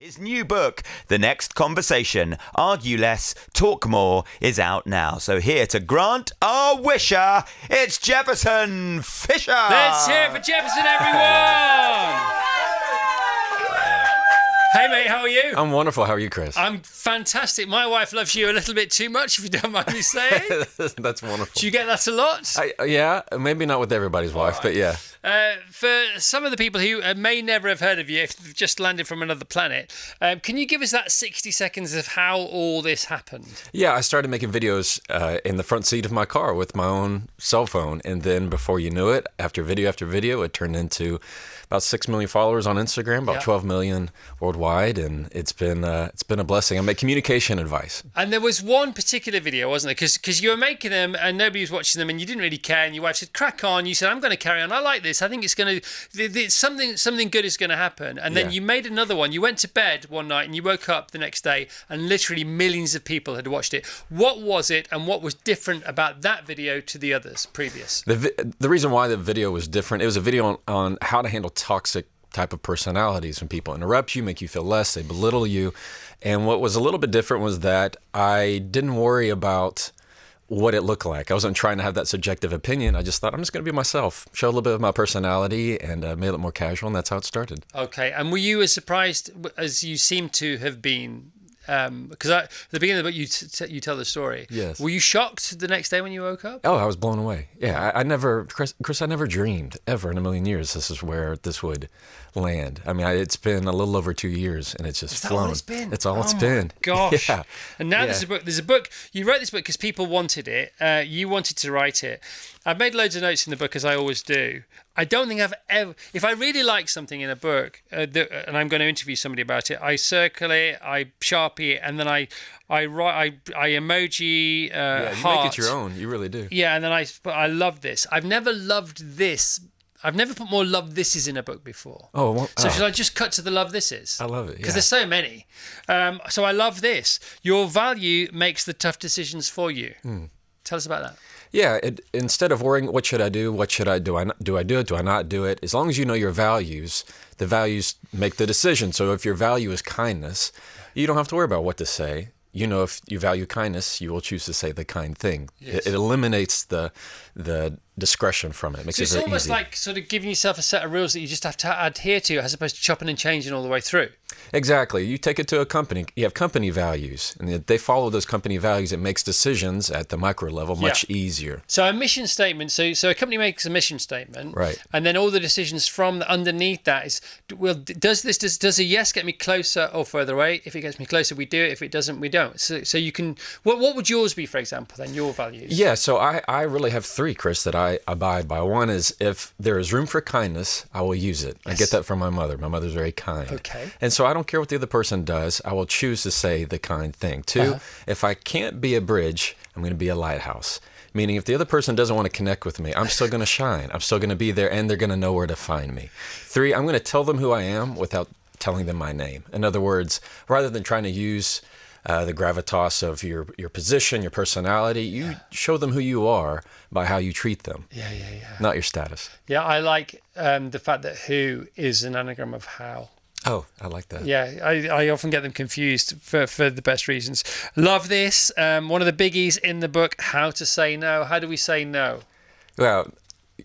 His new book, The Next Conversation, Argue Less, Talk More, is out now. So here to grant our wisher, it's Jefferson Fisher. Let's hear it for Jefferson, everyone! Hey mate, how are you? I'm wonderful. How are you, Chris? I'm fantastic. My wife loves you a little bit too much, if you don't mind me saying. That's wonderful. Do you get that a lot? Yeah, maybe not with everybody's wife, but yeah. For some of the people who may never have heard of you, if they've just landed from another planet, can you give us that 60 seconds of how all this happened? Yeah, I started making videos in the front seat of my car with my own cell phone, and then before you knew it, after video, it turned into about 6 million followers on Instagram, about 12 million worldwide, and it's been a blessing. I make communication advice. And there was one particular video, wasn't there? Because you were making them and nobody was watching them, and you didn't really care. And your wife said, "Crack on." You said, "I'm going to carry on. I like this. I think it's going to something good is going to happen." And then you made another one. You went to bed one night and you woke up the next day, and literally millions of people had watched it. What was it, and what was different about that video to the others previous? The reason why the video was different, it was a video on how to handle toxic type of personalities. When people interrupt you, make you feel less, they belittle you. And what was a little bit different was that I didn't worry about what it looked like. I wasn't trying to have that subjective opinion. I just thought, I'm just going to be myself, show a little bit of my personality, and made it more casual, and that's how it started. Okay, and were you as surprised as you seem to have been? Because at the beginning of the book, you tell the story. Yes. Were you shocked the next day when you woke up? Oh, I was blown away. Yeah, I never, Chris, I never dreamed ever in a million years this is where this would land. I mean, it's been a little over 2 years, and it's just flown. All it's been? It's all it's been. Gosh. Yeah. And now there's a book. You wrote this book because people wanted it. You wanted to write it. I've made loads of notes in the book, as I always do. I don't think I've ever, if I really like something in a book, and I'm going to interview somebody about it, I circle it, I Sharpie it, and then I write, I emoji you heart. make it your own. You really do. Yeah, and then I love this. I've never loved this. I've never put more love thises in a book before. Oh, well, so should I just cut to the love thises? I love it. Because there's so many. So I love this. Your value makes the tough decisions for you. Tell us about that. Yeah, instead of worrying, what should I do? What should I do? Do I do it? Do I not do it? As long as you know your values, the values make the decision. So if your value is kindness, you don't have to worry about what to say. You know, if you value kindness, you will choose to say the kind thing. Yes. It eliminates the discretion from it. Makes so it very it's almost easy. like sort of giving yourself a set of rules that you just have to adhere to, as opposed to chopping and changing all the way through. Exactly. You take it to a company. You have company values, and if they follow those company values, it makes decisions at the micro level much easier. So a mission statement. So a company makes a mission statement, right? And then all the decisions from underneath that is, well, does a yes get me closer or further away? If it gets me closer, we do it. If it doesn't, we don't. So you can. What would yours be, for example? Then your values. Yeah. So I really have three, Chris, that I abide by. One is, if there is room for kindness, I will use it. Yes. I get that from my mother. My mother's very kind. Okay. And so I don't care what the other person does. I will choose to say the kind thing. Two, if I can't be a bridge, I'm going to be a lighthouse. Meaning, if the other person doesn't want to connect with me, I'm still going to shine. I'm still going to be there, and they're going to know where to find me. Three, I'm going to tell them who I am without telling them my name. In other words, rather than trying to use the gravitas of your position, your personality, you show them who you are by how you treat them. Yeah. Not your status. Yeah, I like the fact that who is an anagram of how. Oh, I like that. Yeah, I often get them confused for the best reasons. Love this. One of the biggies in the book, how to say no. How do we say no? Well,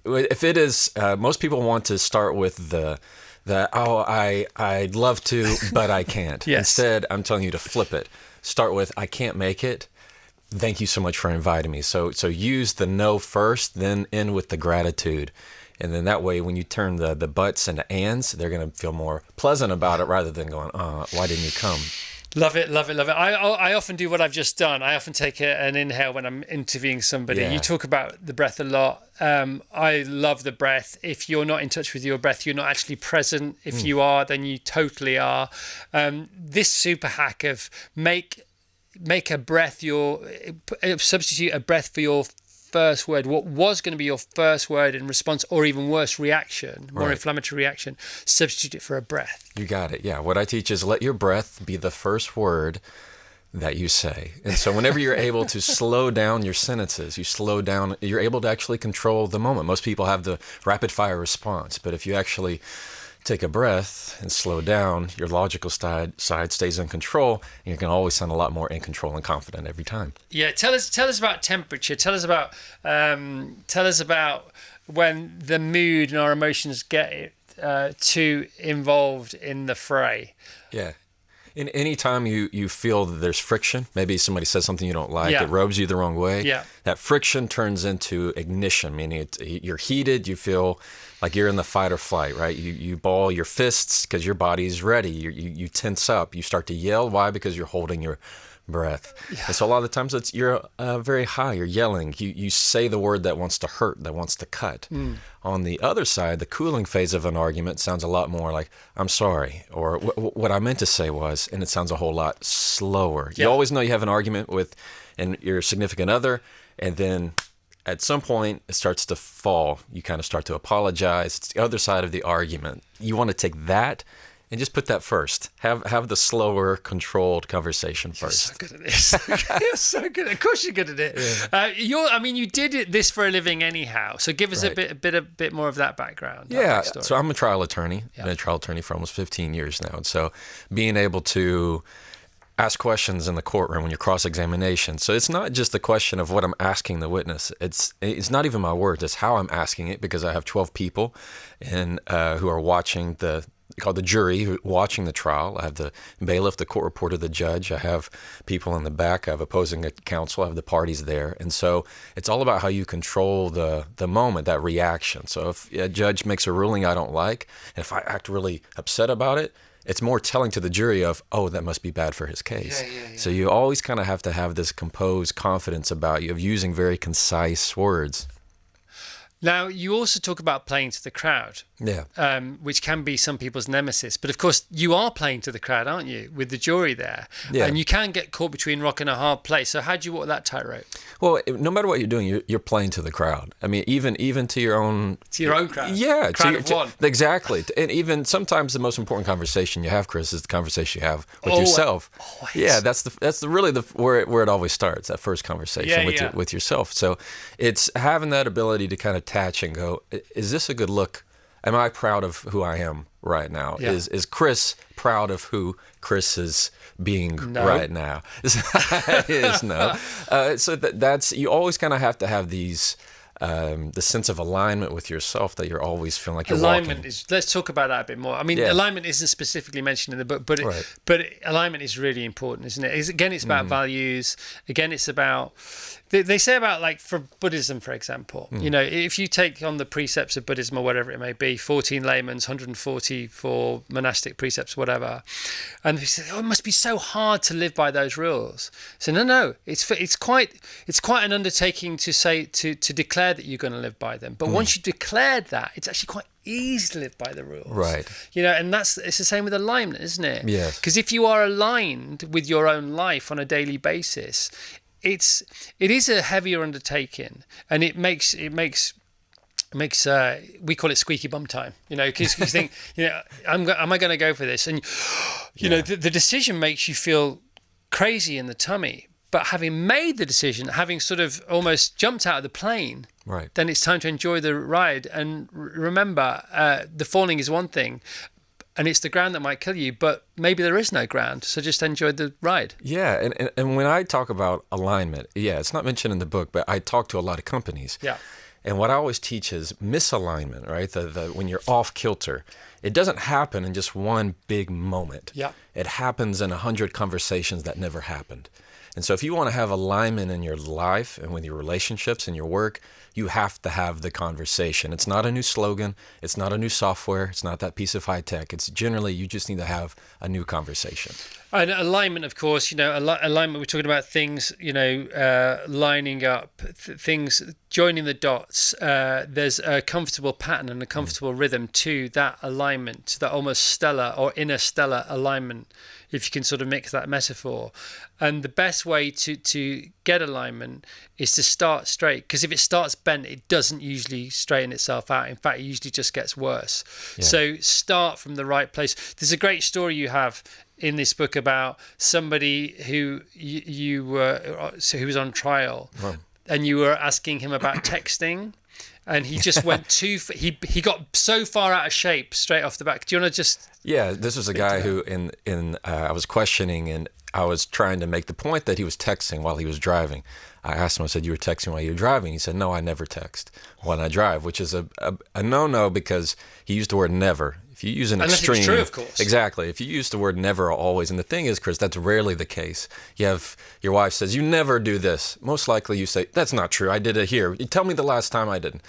if it is, most people want to start with I'd love to, but I can't. Yes. Instead, I'm telling you to flip it. Start with, I can't make it. Thank you so much for inviting me. So use the no first, then end with the gratitude. And then that way, when you turn the buts into ands, they're going to feel more pleasant about it rather than going, why didn't you come? Love it. I often do what I've just done. I often take an inhale when I'm interviewing somebody. Yeah. You talk about the breath a lot. I love the breath. If you're not in touch with your breath, you're not actually present. If you are, then you totally are. This super hack of make a breath substitute a breath for your first word, what was going to be your first word in response, or even worse, reaction, more inflammatory reaction, substitute it for a breath. You got it. Yeah. What I teach is let your breath be the first word that you say. And so whenever you're able to slow down your sentences, you're able to actually control the moment. Most people have the rapid fire response, but if you actually take a breath and slow down, your logical side stays in control, and you can always sound a lot more in control and confident every time. Yeah, tell us about temperature. Tell us about when the mood and our emotions get too involved in the fray. Yeah. In any time you feel that there's friction, maybe somebody says something you don't like, it rubs you the wrong way, that friction turns into ignition, meaning you're heated, you feel like you're in the fight or flight, right? You ball your fists because your body's ready. You tense up. You start to yell. Why? Because you're holding your breath. Yeah. And so a lot of the times you're very high. You're yelling. You say the word that wants to hurt, that wants to cut. On the other side, the cooling phase of an argument sounds a lot more like, I'm sorry, or what I meant to say was, and it sounds a whole lot slower. You always know you have an argument with your significant other, and then at some point it starts to fall. You kind of start to apologize. It's the other side of the argument. You want to take that and just put that first. Have the slower, controlled conversation first. You're so good at this. You're so good. Of course, you're good at it. Yeah. You did this for a living anyhow. So give us a bit more of that background. Yeah. So I'm a trial attorney. I've been a trial attorney for almost 15 years now. And so being able to ask questions in the courtroom when you're cross-examination. So it's not just the question of what I'm asking the witness. It's not even my words. It's how I'm asking it, because I have 12 people who are watching called the jury, watching the trial. I have the bailiff, the court reporter, the judge. I have people in the back. I have opposing counsel. I have the parties there. And so it's all about how you control the moment, that reaction. So if a judge makes a ruling I don't like, and if I act really upset about it, it's more telling to the jury of, oh, that must be bad for his case. Yeah. So you always kind of have to have this composed confidence about you of using very concise words. Now, you also talk about playing to the crowd, which can be some people's nemesis. But of course, you are playing to the crowd, aren't you, with the jury there? Yeah. And you can get caught between rock and a hard place. So how do you walk that tightrope? Well, no matter what you're doing, you're playing to the crowd. I mean, even to your own... To your own crowd. Yeah. Crowd of one. Exactly. And even sometimes the most important conversation you have, Chris, is the conversation you have with yourself. Always. Yeah, that's really where it always starts, that first conversation with yourself. So it's having that ability to kind of attach and go, is this a good look? Am I proud of who I am right now? Yeah. Is Chris proud of who Chris is being right now? No. So that's, you always kind of have to have these, the sense of alignment with yourself, that you're always feeling like you're alignment walking. Let's talk about that a bit more. I mean, alignment isn't specifically mentioned in the book, but alignment is really important, isn't it? Again, it's about values. Again, it's about... They say about, like, for Buddhism, for example, you know, if you take on the precepts of Buddhism or whatever it may be, 14 layman's, 144 monastic precepts, whatever, and they say, oh, it must be so hard to live by those rules. So no, it's quite an undertaking to say to declare that you're going to live by them. But once you've declared that, it's actually quite easy to live by the rules. Right. You know, and it's the same with alignment, isn't it? Yes. Because if you are aligned with your own life on a daily basis, it is a heavier undertaking, and it makes we call it squeaky bum time, you know, because you think, you know, am I going to go for this? And you know, the decision makes you feel crazy in the tummy, but having made the decision, having sort of almost jumped out of the plane, then it's time to enjoy the ride. And remember, the falling is one thing, and it's the ground that might kill you, but maybe there is no ground, so just enjoy the ride. Yeah, and when I talk about alignment, it's not mentioned in the book, but I talk to a lot of companies. Yeah. And what I always teach is misalignment, right? When you're off kilter, it doesn't happen in just one big moment. Yeah. It happens in 100 conversations that never happened. And so if you want to have alignment in your life and with your relationships and your work, you have to have the conversation. It's not a new slogan. It's not a new software. It's not that piece of high tech. It's generally, you just need to have a new conversation. And alignment, of course, you know, alignment, we're talking about things, you know, lining up, things, joining the dots. There's a comfortable pattern and a comfortable rhythm to that alignment, to that almost stellar or interstellar alignment, if you can sort of mix that metaphor. And the best way to get alignment is to start straight, because if it starts bent, it doesn't usually straighten itself out. In fact, it usually just gets worse. Yeah. So start from the right place. There's a great story you have in this book about somebody who who was on trial, and you were asking him about texting. and he just went he got so far out of shape straight off the back. Do you want to just? Yeah, this was a guy who I was questioning, and I was trying to make the point that he was texting while he was driving. I asked him, I said, "You were texting while you were driving?" He said, "No, I never text when I drive," which is a no-no, because he used the word never. If you use an Unless extreme, it's true, of course. Exactly. If you use the word never or always, and the thing is, Chris, that's rarely the case. You have your wife says, "You never do this." Most likely you say, "That's not true. I did it here. You tell me the last time I didn't."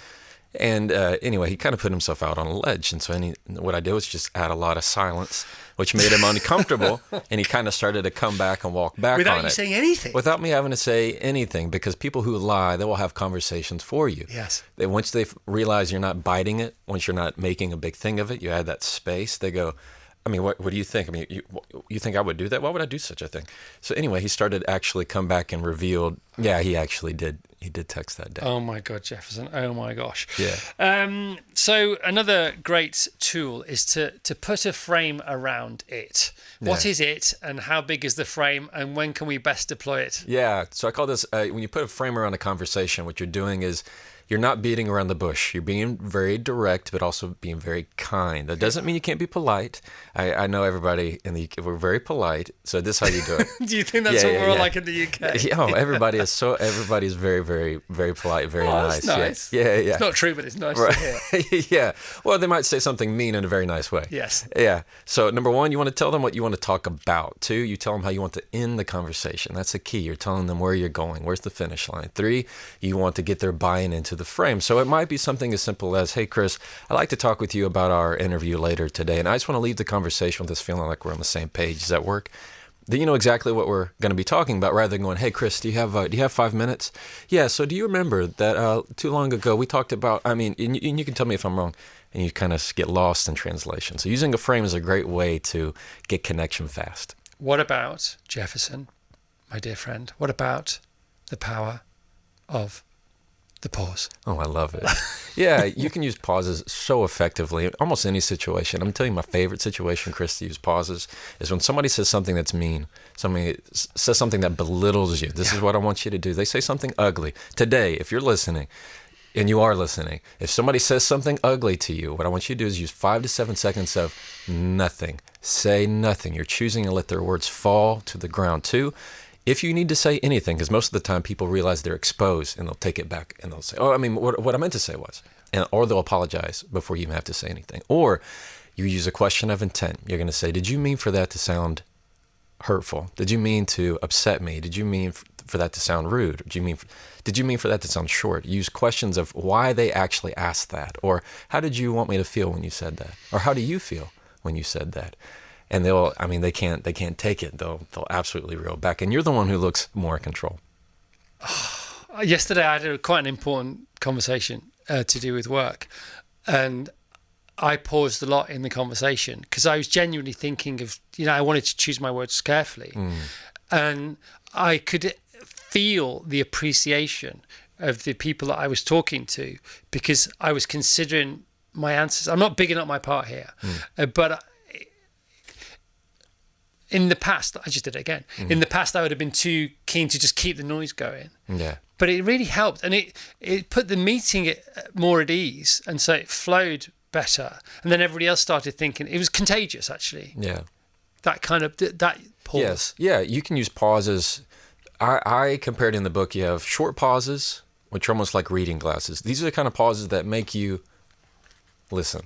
And anyway, he kind of put himself out on a ledge. And so what I did was just add a lot of silence, which made him uncomfortable. And he kind of started to come back and walk back Without on you it. saying anything? Without me having to say anything, because people who lie, they will have conversations for you. Yes. Once they realize you're not biting it, once you're not making a big thing of it, you add that space, they go, I mean, what do you think? I mean, you think I would do that? Why would I do such a thing? So anyway, he started actually come back and revealed, yeah, he actually did. He did text that day. Oh my God, Jefferson. Oh my gosh. Yeah. So another great tool is to put a frame around it. What is it, and how big is the frame, and when can we best deploy it? Yeah. So I call this, when you put a frame around a conversation, what you're doing is you're not beating around the bush. You're being very direct, but also being very kind. That doesn't mean you can't be polite. I know everybody we're very polite. So this is how you do it. Do you think that's what we're all like in the UK? Oh, everybody's very, very, very polite, very nice. That's nice. Yeah. It's not true, but it's nice to hear. Yeah. Well, they might say something mean in a very nice way. Yes. Yeah. So number one, you want to tell them what you want to talk about. Two, you tell them how you want to end the conversation. That's the key. You're telling them where you're going. Where's the finish line? Three, you want to get their buy-in into the frame. So it might be something as simple as, "Hey, Chris, I'd like to talk with you about our interview later today, and I just want to leave the conversation with this feeling like we're on the same page. Does that work?" Then you know exactly what we're going to be talking about, rather than going, "Hey, Chris, do you have 5 minutes?" "Yeah, so do you remember that too long ago we talked about," I mean, and you can tell me if I'm wrong, and you kind of get lost in translation. So using a frame is a great way to get connection fast. What about, Jefferson, my dear friend, what about the power of the pause? Oh, I love it. Yeah, you can use pauses so effectively in almost any situation. I'm telling you, my favorite situation, Chris, to use pauses is when somebody says something that's mean, somebody says something that belittles you. This is what I want you to do. They say something ugly. Today, if you're listening, and you are listening, if somebody says something ugly to you, what I want you to do is use 5 to 7 seconds of nothing. Say nothing. You're choosing to let their words fall to the ground. Two, if you need to say anything, because most of the time people realize they're exposed and they'll take it back and they'll say, "Oh, I mean, what I meant to say was," or they'll apologize before you even have to say anything. Or you use a question of intent. You're going to say, "Did you mean for that to sound hurtful? Did you mean to upset me? Did you mean for that to sound rude? Did you mean for that to sound short?" Use questions of why they actually asked that, or how did you want me to feel when you said that, or how do you feel when you said that? And they can't take it. They'll absolutely reel back. And you're the one who looks more in control. Yesterday I had quite an important conversation to do with work, and I paused a lot in the conversation because I was genuinely thinking of, I wanted to choose my words carefully. And I could feel the appreciation of the people that I was talking to because I was considering my answers. I'm not bigging up my part here, but in the past, I just did it again. In the past, I would have been too keen to just keep the noise going. Yeah. But it really helped, and it put the meeting more at ease, and so it flowed better. And then everybody else started thinking. It was contagious, actually. Yeah. That kind of that pause. Yes. Yeah. You can use pauses. I compared in the book. You have short pauses, which are almost like reading glasses. These are the kind of pauses that make you listen.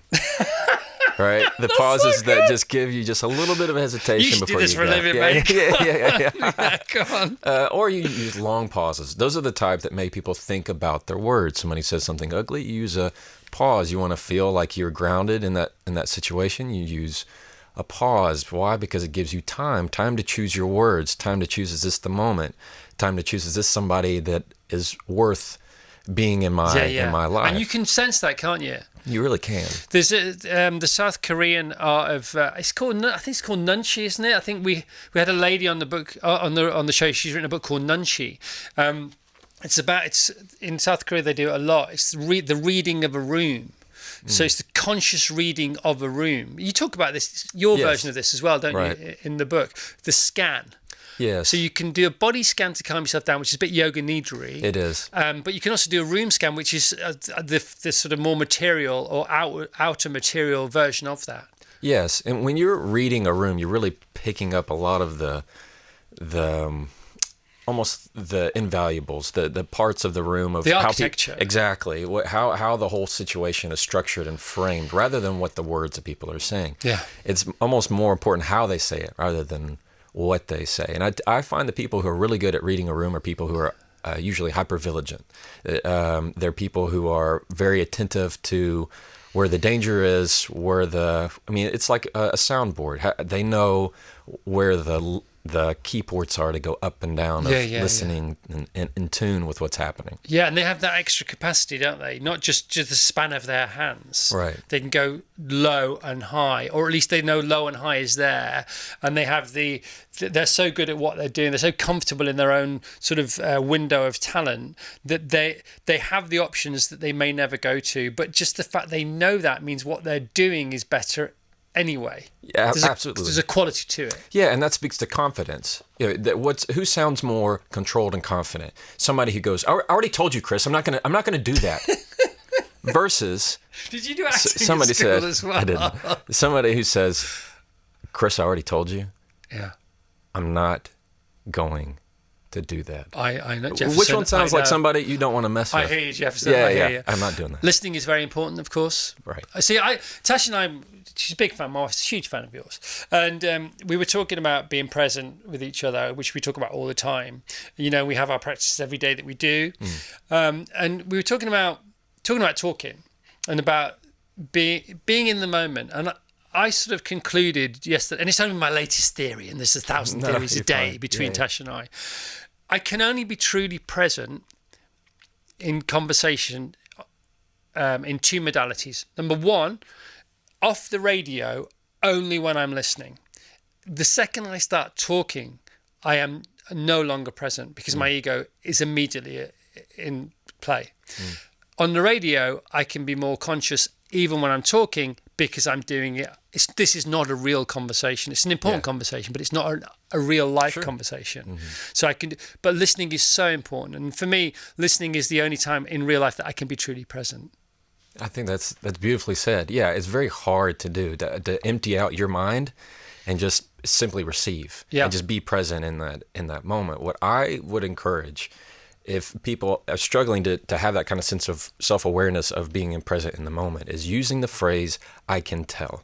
Right, the pauses that just give you just a little bit of hesitation you should before do this you for go. a living, mate. Yeah. Come on. Or you use long pauses. Those are the type that make people think about their words. Somebody says something ugly, you use a pause. You want to feel like you're grounded in that situation. You use a pause. Why? Because it gives you time to choose your words. Time to choose, is this the moment? Time to choose, is this somebody that is worth being in my life? And you can sense that, can't you? You really can. There's the South Korean art of I think it's called Nunchi, isn't it? I think we had a lady on the book on the show. She's written a book called Nunchi. It's in South Korea they do it a lot. It's the reading of a room. So it's the conscious reading of a room. You talk about this, your version of this as well, don't you? In the book, the scan. Yes. So you can do a body scan to calm yourself down, which is a bit yoga nidra. It is. But you can also do a room scan, which is the sort of more material or outer material version of that. Yes, and when you're reading a room, you're really picking up a lot of the almost the invaluables, the parts of the room of the how architecture. Exactly, how the whole situation is structured and framed, rather than what the words that people are saying. Yeah, it's almost more important how they say it rather than what they say. And I find the people who are really good at reading a room are people who are usually hypervigilant. They're people who are very attentive to where the danger is, it's like a soundboard. They know where the key ports are to go up and down of listening and in tune with what's happening. Yeah, and they have that extra capacity, don't they? Not just the span of their hands. Right. They can go low and high, or at least they know low and high is there. And they have they're so good at what they're doing. They're so comfortable in their own sort of window of talent that they have the options that they may never go to. But just the fact they know that means what they're doing is better anyway. Yeah, absolutely. There's a quality to it. Yeah, and that speaks to confidence. Who sounds more controlled and confident? Somebody who goes, "I already told you, Chris. I'm not gonna do that." Versus, did you do acting somebody at school said, as well? I didn't. Somebody who says, "Chris, I already told you. Yeah, I'm not going to do that." I know, Jefferson. Which one sounds like somebody you don't want to mess with? I hear you, Jefferson. Yeah, I hear yeah. you. I'm not doing that. Listening is very important, of course. Right. See, Tash and I, she's a big fan. My wife's a huge fan of yours. And we were talking about being present with each other, which we talk about all the time. You know, we have our practices every day that we do. And we were talking about talking and about being in the moment. And I sort of concluded yesterday, and it's only my latest theory, and there's 1,000 theories a day between Tash and I. I can only be truly present in conversation in two modalities. Number one, off the radio, only when I'm listening. The second I start talking, I am no longer present because my ego is immediately in play. On the radio, I can be more conscious even when I'm talking because I'm doing it. This is not a real conversation. It's an important conversation, but it's not a real life conversation. So I can, but listening is so important. And for me, listening is the only time in real life that I can be truly present. I think that's beautifully said. Yeah, it's very hard to do, to empty out your mind and just simply receive and just be present in that moment. What I would encourage, if people are struggling to have that kind of sense of self-awareness of being present in the moment, is using the phrase, "I can tell."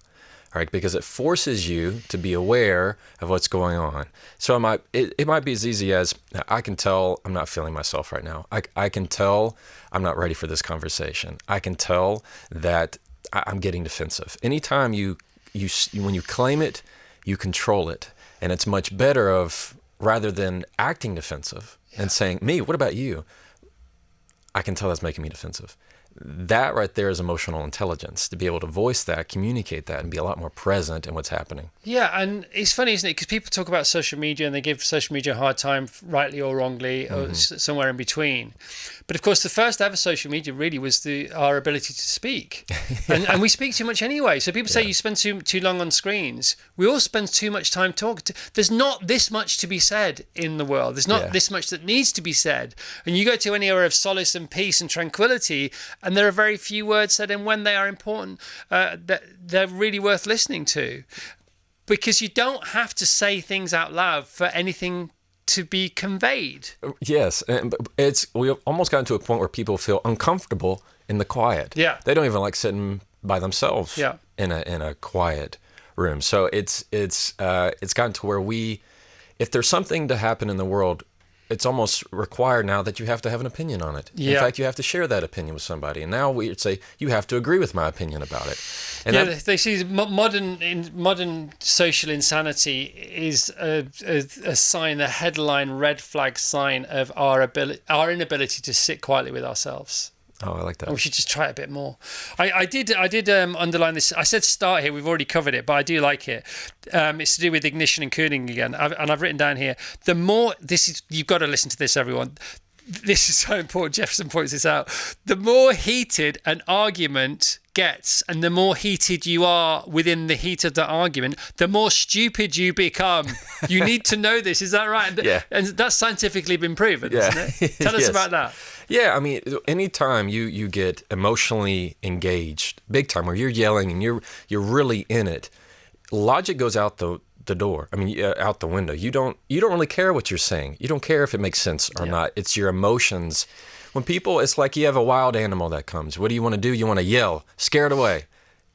All right, because it forces you to be aware of what's going on. So it might be as easy as, I can tell I'm not feeling myself right now. I can tell I'm not ready for this conversation. I can tell that I'm getting defensive. Anytime when you claim it, you control it. And it's much better rather than acting defensive and saying, "Me, what about you?" I can tell that's making me defensive. That right there is emotional intelligence, to be able to voice that, communicate that, and be a lot more present in what's happening. Yeah, and it's funny, isn't it? Because people talk about social media and they give social media a hard time, rightly or wrongly, or somewhere in between. But of course, the first ever social media really was our ability to speak. And we speak too much anyway. So people say you spend too long on screens. We all spend too much time talking. There's not this much to be said in the world. There's not this much that needs to be said. And you go to any area of solace and peace and tranquility, and there are very few words said, and when they are important, they're really worth listening to. Because you don't have to say things out loud for anything to be conveyed. Yes, we almost gotten to a point where people feel uncomfortable in the quiet. Yeah, they don't even like sitting by themselves. Yeah. in a quiet room. So it's gotten to where if there's something to happen in the world, it's almost required now that you have to have an opinion on it. Yeah. In fact, you have to share that opinion with somebody. And now we'd say you have to agree with my opinion about it. And they see modern social insanity is a sign, a headline red flag sign of our inability to sit quietly with ourselves. Oh, I like that. And we should just try it a bit more. I did underline this. I said start here. We've already covered it, but I do like it. It's to do with ignition and cooling again. I've written down here. The more you've got to listen to this, everyone. This is so important. Jefferson points this out. The more heated an argument gets and the more heated you are within the heat of the argument, the more stupid you become. You need to know this. Is that right? Yeah. And that's scientifically been proven, isn't it? Tell us Yes. about that. Yeah, I mean, anytime you get emotionally engaged, big time, where you're yelling and you're really in it, logic goes out the door. I mean, out the window. You don't really care what you're saying. You don't care if it makes sense or not. It's your emotions. When people, it's like you have a wild animal that comes. What do you want to do? You want to yell, scare it away.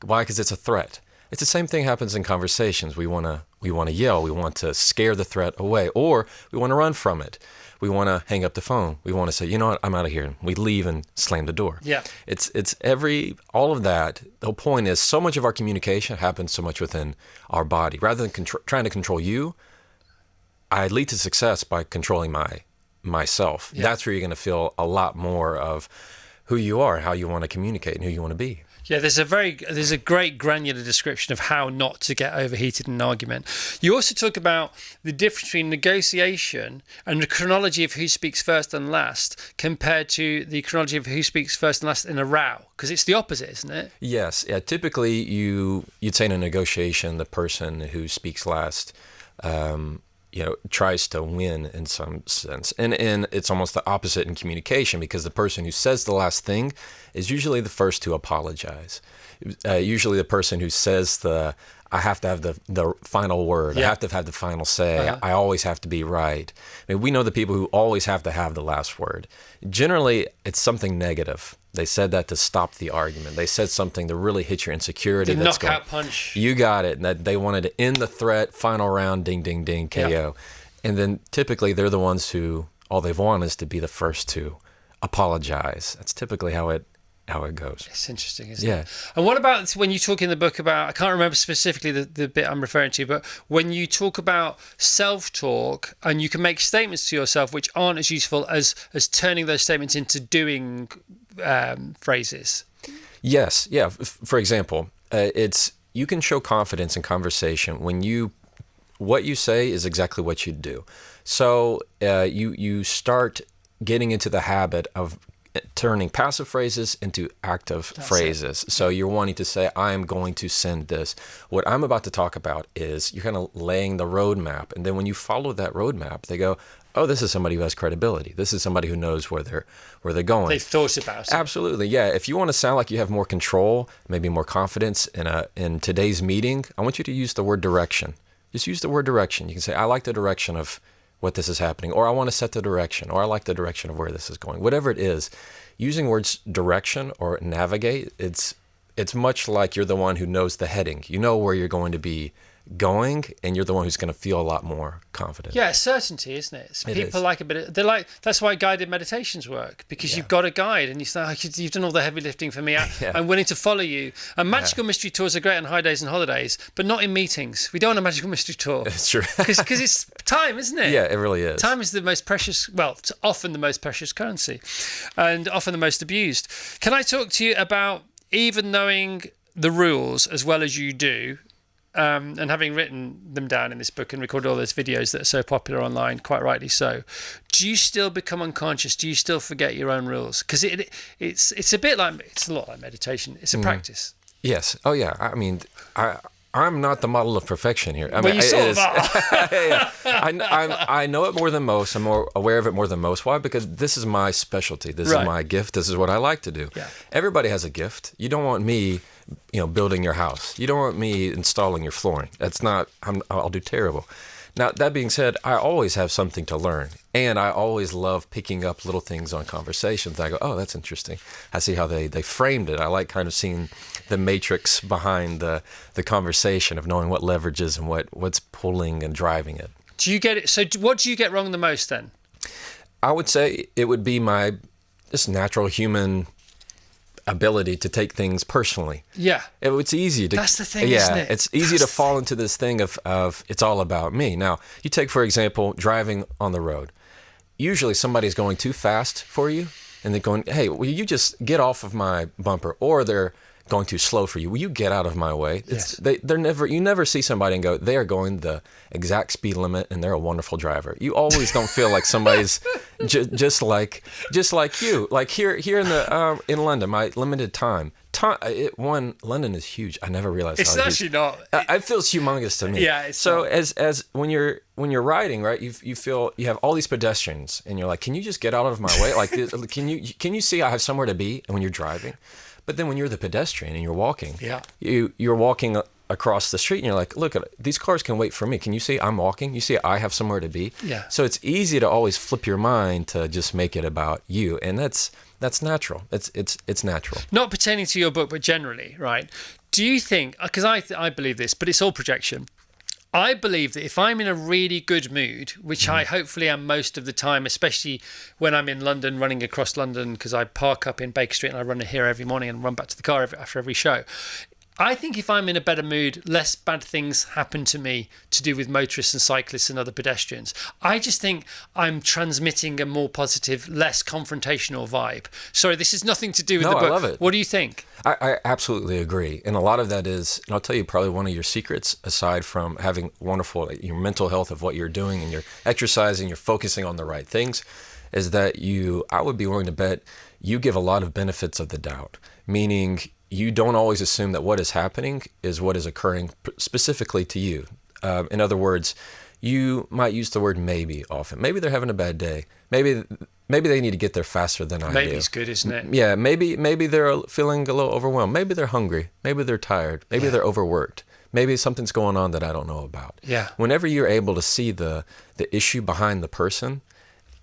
Why? Because it's a threat. It's the same thing happens in conversations. We want to yell. We want to scare the threat away, or we want to run from it. We want to hang up the phone. We want to say, you know what, I'm out of here. We leave and slam the door. Yeah. It's all of that. The whole point is so much of our communication happens so much within our body. Rather than trying to control you, I lead to success by controlling myself. Yeah. That's where you're going to feel a lot more of who you are, how you want to communicate, and who you want to be. Yeah, there's a great granular description of how not to get overheated in an argument. You also talk about the difference between negotiation and the chronology of who speaks first and last compared to the chronology of who speaks first and last in a row, because it's the opposite, isn't it? Yes. Yeah. Typically, you'd say in a negotiation, the person who speaks last, tries to win in some sense. And it's almost the opposite in communication, because the person who says the last thing is usually the first to apologize. Usually the person who says I have to have the final word. Yeah. I have to have the final say. I always have to be right. I mean, we know the people who always have to have the last word. Generally, it's something negative. They said that to stop the argument. They said something to really hit your insecurity. The knockout punch. You got it. And that they wanted to end the threat, final round, ding, ding, ding, KO. Yeah. And then typically they're the ones who all they've wanted is to be the first to apologize. That's typically how it goes. It's interesting, isn't Yeah. it? And what about when you talk in the book about, I can't remember specifically the bit I'm referring to, but when you talk about self-talk and you can make statements to yourself which aren't as useful as turning those statements into doing phrases. Yes. Yeah. For example, you can show confidence in conversation when what you say is exactly what you do. So you start getting into the habit of turning passive phrases into active phrases. So you're wanting to say, I am going to send this. What I'm about to talk about is you're kind of laying the roadmap. And then when you follow that roadmap, they go, oh, this is somebody who has credibility. This is somebody who knows where they're going. They've thought about it. Absolutely. Yeah. If you want to sound like you have more control, maybe more confidence in today's meeting, I want you to use the word direction. Just use the word direction. You can say, I like the direction of what this is happening, or I want to set the direction, or I like the direction of where this is going. Whatever it is, using words direction or navigate, it's much like you're the one who knows the heading. You know where you're going to be going, and you're the one who's going to feel a lot more confident. Yeah, certainty, isn't it? People is. like a bit. That's why guided meditations work, because you've got a guide, and you say, oh, you've done all the heavy lifting for me. I'm willing to follow you. And magical mystery tours are great on high days and holidays, but not in meetings. We don't want a magical mystery tour. It's true. Because it's time, isn't it? Yeah, it really is. Time is the most precious. Well, it's often the most precious currency, and often the most abused. Can I talk to you about even knowing the rules as well as you do? And having written them down in this book and recorded all those videos that are so popular online, quite rightly so, do you still become unconscious? Do you still forget your own rules? Because it's a bit like, it's a lot like meditation. It's a practice. Yes. Oh, yeah. I mean, I'm not the model of perfection here. I Well, mean, you sort of are. Yeah. I know it more than most. I'm more aware of it more than most. Why? Because this is my specialty. This is my gift. This is what I like to do. Yeah. Everybody has a gift. You don't want me, building your house. You don't want me installing your flooring. That's not. I'll do terrible. Now, that being said, I always have something to learn, and I always love picking up little things on conversations. I go, oh, that's interesting. I see how they framed it. I like kind of seeing the matrix behind the conversation of knowing what leverages and what's pulling and driving it. Do you get it? So what do you get wrong the most then? I would say it would be my just natural human ability to take things personally. Yeah. It's easy to. That's the thing, isn't it? It's easy to fall into this thing of it's all about me. Now, you take, for example, driving on the road. Usually somebody's going too fast for you, and they're going, hey, will you just get off of my bumper? Or they're going too slow for you. Will you get out of my way? Yes. You never see somebody and go, they are going the exact speed limit and they're a wonderful driver. You always don't feel like somebody's just like you. Like here in London, my limited time, London is huge. I never realized It's how actually huge. not. It feels humongous to me. Yeah, it's so not. as when you're riding, right, you feel you have all these pedestrians, and you're like, can you just get out of my way? Like, can you see I have somewhere to be? And when you're driving, but then when you're the pedestrian and you're walking, you're walking across the street, and you're like, look, these cars can wait for me. Can you see I'm walking? You see I have somewhere to be? Yeah. So it's easy to always flip your mind to just make it about you, and that's natural. It's natural. Not pertaining to your book, but generally, right? Do you think, because I believe this, but it's all projection. I believe that if I'm in a really good mood, which I hopefully am most of the time, especially when I'm in London, running across London, because I park up in Baker Street and I run here every morning and run back to the car after every show. I think if I'm in a better mood, less bad things happen to me to do with motorists and cyclists and other pedestrians. I just think I'm transmitting a more positive, less confrontational vibe. Sorry, this has nothing to do with the book. I love it. What do you think? I absolutely agree. And a lot of that is, and I'll tell you probably one of your secrets, aside from having wonderful, your mental health of what you're doing and you're exercising, you're focusing on the right things, is that I would be willing to bet you give a lot of benefits of the doubt, meaning you don't always assume that what is happening is what is occurring specifically to you. In other words, you might use the word maybe often. Maybe they're having a bad day. Maybe they need to get there faster than I do. Maybe's good, isn't it? Yeah, maybe they're feeling a little overwhelmed. Maybe they're hungry. Maybe they're tired. Maybe they're overworked. Maybe something's going on that I don't know about. Yeah. Whenever you're able to see the issue behind the person,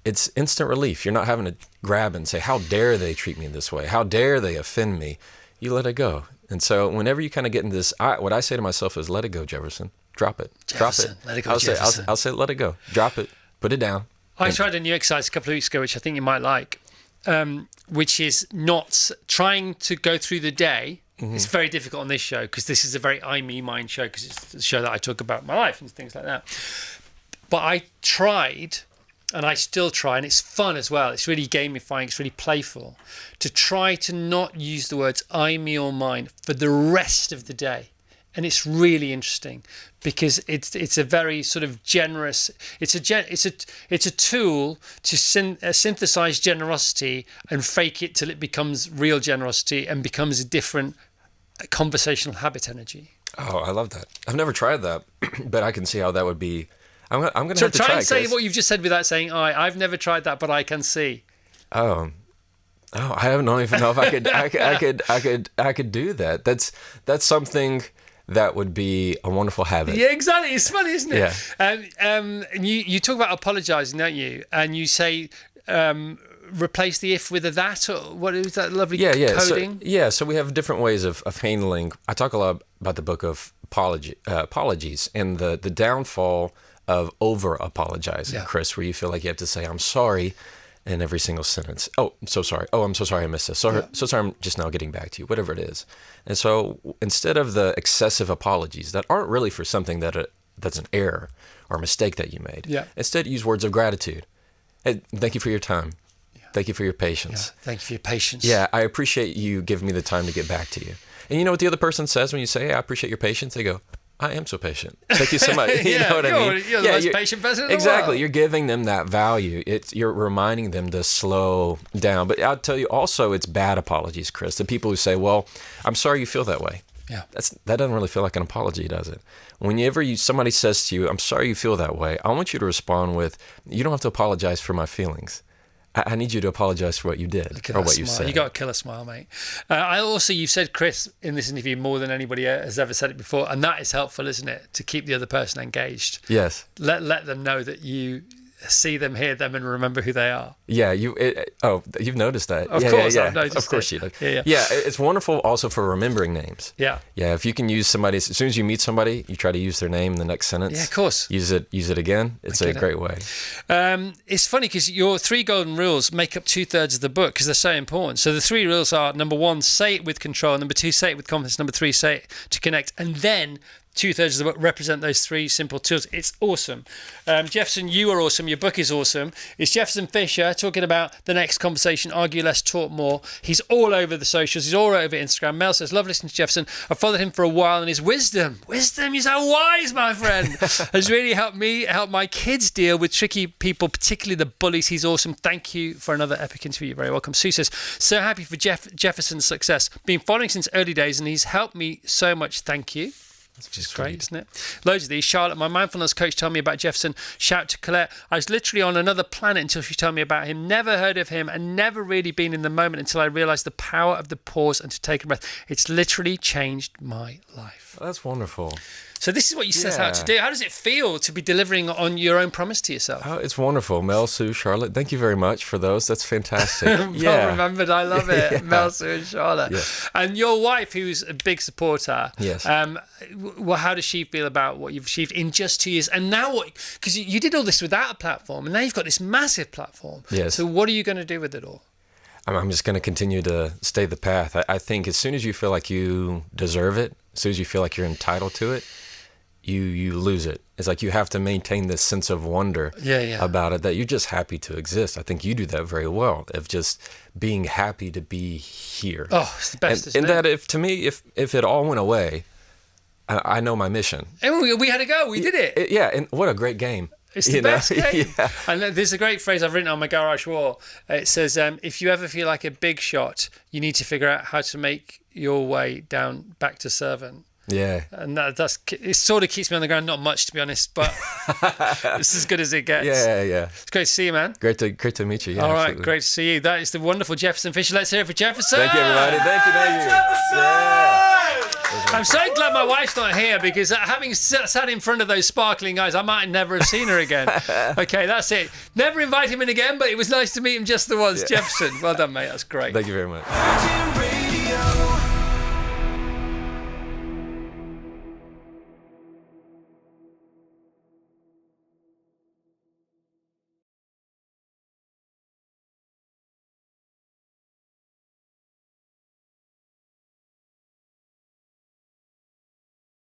it's instant relief. You're not having to grab and say, how dare they treat me this way? How dare they offend me? You let it go. And so whenever you kind of get into this, what I say to myself is, let it go, Jefferson. Drop it. Jefferson, Drop it. let it go, Jefferson. I'll say, let it go. Drop it. Put it down. I tried a new exercise a couple of weeks ago, which I think you might like, which is not trying to go through the day. Mm-hmm. It's very difficult on this show because this is a very I, me, mine show, because it's the show that I talk about my life and things like that. But I tried, and I still try, and it's fun as well. It's really gamifying. It's really playful to try to not use the words I, me, or mine for the rest of the day. And it's really interesting because it's a very sort of generous. It's a tool to synthesize generosity and fake it till it becomes real generosity and becomes a different conversational habit energy. Oh, I love that. I've never tried that, but I can see how that would be. I'm going to have to try. Try and say what you've just said without saying I. I've never tried that, but I can see. Oh, I don't even know if I could. I could do that. That's something that would be a wonderful habit. Yeah, exactly. It's funny, isn't it? Yeah. And you talk about apologizing, don't you? And you say replace the if with a that, or what is that lovely coding? So we have different ways of handling. I talk a lot about the book of apologies and the downfall of over apologizing, Chris, where you feel like you have to say I'm sorry in every single sentence. Oh, I'm so sorry. Oh, I'm so sorry I missed this. So sorry I'm just now getting back to you, whatever it is. And so instead of the excessive apologies that aren't really for something that's an error or a mistake that you made, instead use words of gratitude. Hey, thank you for your time. Thank you for your patience. Yeah, thank you for your patience. Yeah, I appreciate you giving me the time to get back to you. And you know what the other person says when you say, hey, I appreciate your patience? They go, I am so patient. Thank you so much. You know what I mean? You're the most patient person in the world. Exactly. You're giving them that value. You're reminding them to slow down. But I'll tell you also, it's bad apologies, Chris. The people who say, well, I'm sorry you feel that way. Yeah. That doesn't really feel like an apology, does it? Whenever somebody says to you, I'm sorry you feel that way, I want you to respond with, you don't have to apologize for my feelings. I need you to apologize for what you did or what you said. You got a killer smile, mate. You've said, Chris, in this interview more than anybody has ever said it before, and that is helpful, isn't it, to keep the other person engaged? Yes. Let them know that you see them, hear them, and remember who they are. Yeah, you've noticed that. Of course, I've noticed Of course it. you do. Yeah, it's wonderful also for remembering names. Yeah. Yeah, if you can use somebody, as soon as you meet somebody, you try to use their name in the next sentence. Yeah, of course. Use it again. It's a great way. It's funny because your 3 golden rules make up 2/3 of the book because they're so important. So the 3 rules are, number 1, say it with control. Number 2, say it with confidence. Number 3, say it to connect. And then 2/3 of the book represent those 3 simple tools. It's awesome. Jefferson, you are awesome. Your book is awesome. It's Jefferson Fisher talking about the next conversation, argue less, talk more. He's all over the socials. He's all over Instagram. Mel says, love listening to Jefferson. I've followed him for a while, and his wisdom, you're so wise, my friend, has really helped my kids deal with tricky people, particularly the bullies. He's awesome. Thank you for another epic interview. You're very welcome. Sue says, so happy for Jefferson's success. Been following since early days, and he's helped me so much. Thank you. Which is great, isn't it? Loads of these. Charlotte, my mindfulness coach, told me about Jefferson. Shout out to Colette. I was literally on another planet until she told me about him. Never heard of him and never really been in the moment until I realised the power of the pause and to take a breath. It's literally changed my life. That's wonderful. So this is what you set out to do. How does it feel to be delivering on your own promise to yourself? Oh, it's wonderful. Mel, Sue, Charlotte, thank you very much for those. That's fantastic. Well remembered. I love it. Mel, Sue, and Charlotte. Yeah. And your wife, who's a big supporter. Yes. Well, how does she feel about what you've achieved in just 2 years? And now what? Because you did all this without a platform, and now you've got this massive platform. Yes. So what are you going to do with it all? I'm just going to continue to stay the path. I think as soon as you feel like you deserve it, as soon as you feel like you're entitled to it, you lose it. It's like you have to maintain this sense of wonder about it, that you're just happy to exist. I think you do that very well, of just being happy to be here. Oh, it's the best, and that if it all went away, I know my mission. And we had to go. We did it. Yeah, and what a great game. It's the best game. Yeah. And there's a great phrase I've written on my garage wall. It says, if you ever feel like a big shot, you need to figure out how to make your way down back to servant. Yeah. And that's it. Sort of keeps me on the ground, not much to be honest, but it's as good as it gets. Yeah. It's great to see you, man. Great to meet you. Yeah, all right, absolutely. Great to see you. That is the wonderful Jefferson Fisher. Let's hear it for Jefferson. Thank you, everybody. Thank you. Yeah. I'm so glad my wife's not here, because having sat in front of those sparkling eyes, I might never have seen her again. Okay, that's it. Never invite him in again, but it was nice to meet him just the once. Jefferson, well done, mate. That's great. Thank you very much.